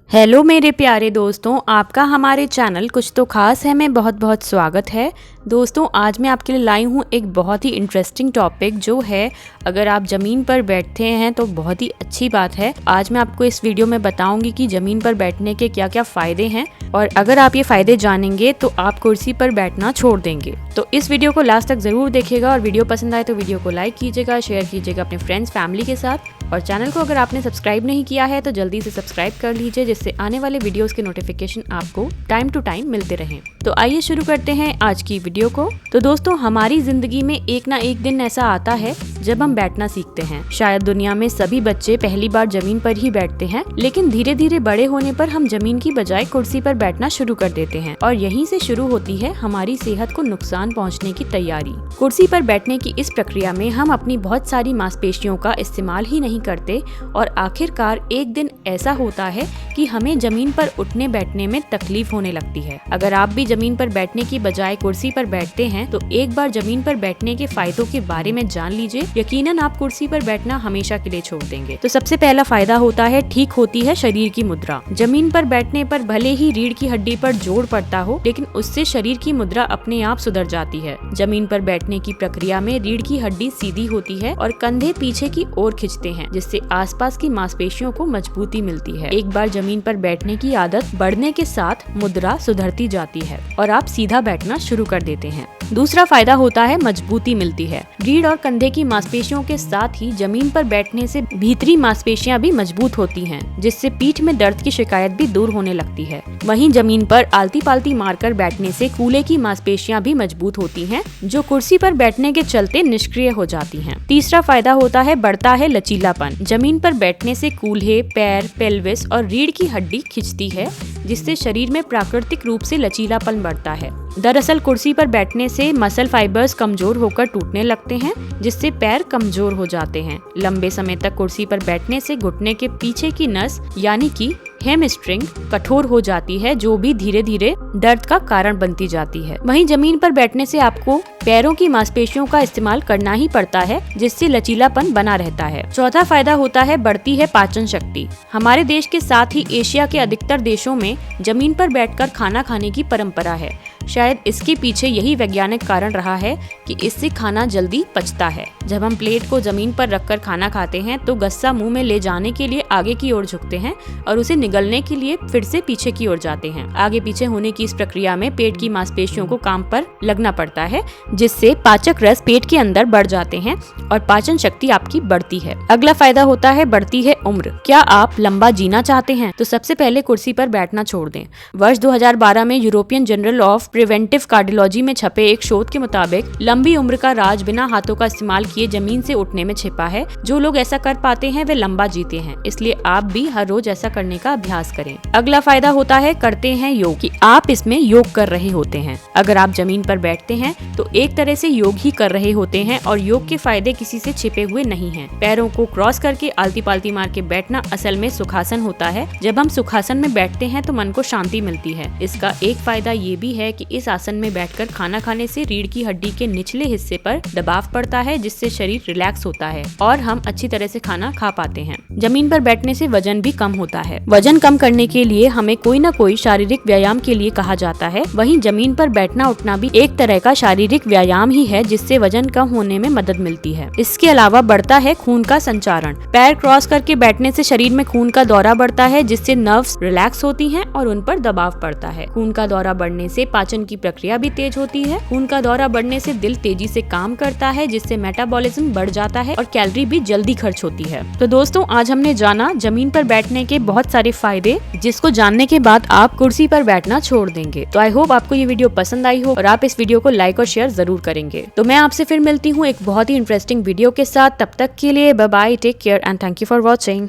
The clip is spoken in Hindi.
हेलो मेरे प्यारे दोस्तों, आपका हमारे चैनल कुछ तो खास है में बहुत बहुत स्वागत है। दोस्तों, आज मैं आपके लिए लाई हूँ एक बहुत ही इंटरेस्टिंग टॉपिक जो है, अगर आप ज़मीन पर बैठते हैं तो बहुत ही अच्छी बात है। आज मैं आपको इस वीडियो में बताऊंगी कि ज़मीन पर बैठने के क्या क्या फ़ायदे हैं, और अगर आप ये फ़ायदे जानेंगे तो आप कुर्सी पर बैठना छोड़ देंगे। तो इस वीडियो को लास्ट तक ज़रूर देखिएगा, और वीडियो पसंद आए तो वीडियो को लाइक कीजिएगा, शेयर कीजिएगा अपने फ्रेंड्स फैमिली के साथ, और चैनल को अगर आपने सब्सक्राइब नहीं किया है तो जल्दी से सब्सक्राइब कर लीजिए, जिससे आने वाले वीडियोस के नोटिफिकेशन आपको टाइम टू टाइम मिलते रहें। तो आइए शुरू करते हैं आज की वीडियो को। तो दोस्तों, हमारी जिंदगी में एक ना एक दिन ऐसा आता है जब हम बैठना सीखते हैं। शायद दुनिया में सभी बच्चे पहली बार जमीन पर ही बैठते हैं, लेकिन धीरे धीरे बड़े होने पर हम जमीन की बजाय कुर्सी पर बैठना शुरू कर देते हैं, और यहीं से शुरू होती है हमारी सेहत को नुकसान पहुंचने की तैयारी। कुर्सी पर बैठने की इस प्रक्रिया में हम अपनी बहुत सारी मांसपेशियों का इस्तेमाल ही नहीं करते, और आखिरकार एक दिन ऐसा होता है कि हमें जमीन पर उठने बैठने में तकलीफ होने लगती है। अगर आप भी जमीन पर बैठने की बजाय कुर्सी पर बैठते हैं तो एक बार जमीन पर बैठने के फायदों के बारे में जान लीजिए। यकीनन आप कुर्सी पर बैठना हमेशा के लिए छोड़ देंगे। तो सबसे पहला फायदा होता है, ठीक होती है शरीर की मुद्रा। जमीन पर बैठने पर भले ही रीढ़ की हड्डी पर जोर पड़ता हो, लेकिन उससे शरीर की मुद्रा अपने आप सुधर जाती है। जमीन पर बैठने की प्रक्रिया में रीढ़ की हड्डी सीधी होती है और कंधे पीछे की ओर खिंचते हैं, जिससे आसपास की मांसपेशियों को मजबूती मिलती है। एक बार जमीन पर बैठने की आदत बढ़ने के साथ मुद्रा सुधरती जाती है और आप सीधा बैठना शुरू कर देते हैं। दूसरा फायदा होता है, मजबूती मिलती है। रीढ़ और कंधे की मांसपेशियों के साथ ही जमीन पर बैठने से भीतरी मांसपेशियां भी मजबूत होती हैं, जिससे पीठ में दर्द की शिकायत भी दूर होने लगती है। वहीं जमीन पर आलती पालती मारकर बैठने से कूल्हे की मांसपेशियां भी मजबूत होती हैं, जो कुर्सी पर बैठने के चलते निष्क्रिय हो जाती हैं। तीसरा फायदा होता है, बढ़ता है लचीलापन। जमीन पर बैठने से कूल्हे, पैर, पेल्विस और रीढ़ की हड्डी खिंचती है, जिससे शरीर में प्राकृतिक रूप से लचीलापन बढ़ता है। दरअसल कुर्सी पर बैठने से मसल फाइबर्स कमजोर होकर टूटने लगते हैं, जिससे पैर कमजोर हो जाते हैं। लंबे समय तक कुर्सी पर बैठने से घुटने के पीछे की नस यानी कि हैमस्ट्रिंग कठोर हो जाती है, जो भी धीरे धीरे दर्द का कारण बनती जाती है। वहीं जमीन पर बैठने से आपको पैरों की मांसपेशियों का इस्तेमाल करना ही पड़ता है, जिससे लचीलापन बना रहता है। चौथा फायदा होता है, बढ़ती है पाचन शक्ति। हमारे देश के साथ ही एशिया के अधिकतर देशों में जमीन पर बैठकर खाना खाने की परंपरा है। शायद इसके पीछे यही वैज्ञानिक कारण रहा है कि इससे खाना जल्दी पचता है। जब हम प्लेट को जमीन पर रखकर खाना खाते हैं तो गस्सा मुंह में ले जाने के लिए आगे की ओर झुकते हैं, और उसे निगलने के लिए फिर से पीछे की ओर जाते हैं। आगे पीछे होने की इस प्रक्रिया में पेट की मांसपेशियों को काम पर लगना पड़ता है, जिससे पाचक रस पेट के अंदर बढ़ जाते हैं और पाचन शक्ति आपकी बढ़ती है। अगला फायदा होता है, बढ़ती है उम्र। क्या आप लंबा जीना चाहते हैं तो सबसे पहले कुर्सी पर बैठना छोड़ दें। वर्ष 2012 में European journal of preventive cardiology में छपे एक शोध के मुताबिक लंबी उम्र का राज बिना हाथों का इस्तेमाल किए जमीन से उठने में छिपा है। जो लोग ऐसा कर पाते हैं वे लंबा जीते हैं, इसलिए आप भी हर रोज ऐसा करने का अभ्यास करें। अगला फायदा होता है, करते हैं योग, कि आप इसमें योग कर रहे होते हैं। अगर आप जमीन पर बैठते हैं तो एक तरह से योग ही कर रहे होते हैं, और योग के फायदे किसी से छिपे हुए नहीं हैं। पैरों को क्रॉस करके आलती पालती मार के बैठना असल में सुखासन होता है। जब हम सुखासन में बैठते हैं तो मन को शांति मिलती है। इसका एक फायदा ये भी है कि इस आसन में बैठकर खाना खाने से रीढ़ की हड्डी के निचले हिस्से पर दबाव पड़ता है, जिससे शरीर रिलैक्स होता है और हम अच्छी तरह से खाना खा पाते हैं। जमीन पर बैठने से वजन भी कम होता है। वजन कम करने के लिए हमें कोई न कोई शारीरिक व्यायाम के लिए कहा जाता है। वहीं जमीन पर बैठना उठना भी एक तरह का शारीरिक व्यायाम ही है, जिससे वजन कम होने में मदद मिलती है। इसके अलावा बढ़ता है खून का संचारण। पैर क्रॉस करके बैठने से शरीर में खून का दौरा बढ़ता है, जिससे नर्व्स रिलैक्स होती हैं और उन पर दबाव पड़ता है। खून का दौरा बढ़ने से पाचन की प्रक्रिया भी तेज होती है। खून का दौरा बढ़ने से दिल तेजी से काम करता है, जिससे मेटाबॉलिज्म बढ़ जाता है और कैलोरी भी जल्दी खर्च होती है। तो दोस्तों, आज हमने जाना जमीन पर बैठने के बहुत सारे फायदे, जिसको जानने के बाद आप कुर्सी पर बैठना छोड़ देंगे। तो आई होप आपको ये वीडियो पसंद आई हो और आप इस वीडियो को लाइक और शेयर जरूर करेंगे। तो मैं आपसे फिर मिलती हूँ एक बहुत ही इंटरेस्टिंग वीडियो के साथ। तब तक के लिए bye bye, take care and thank you for watching.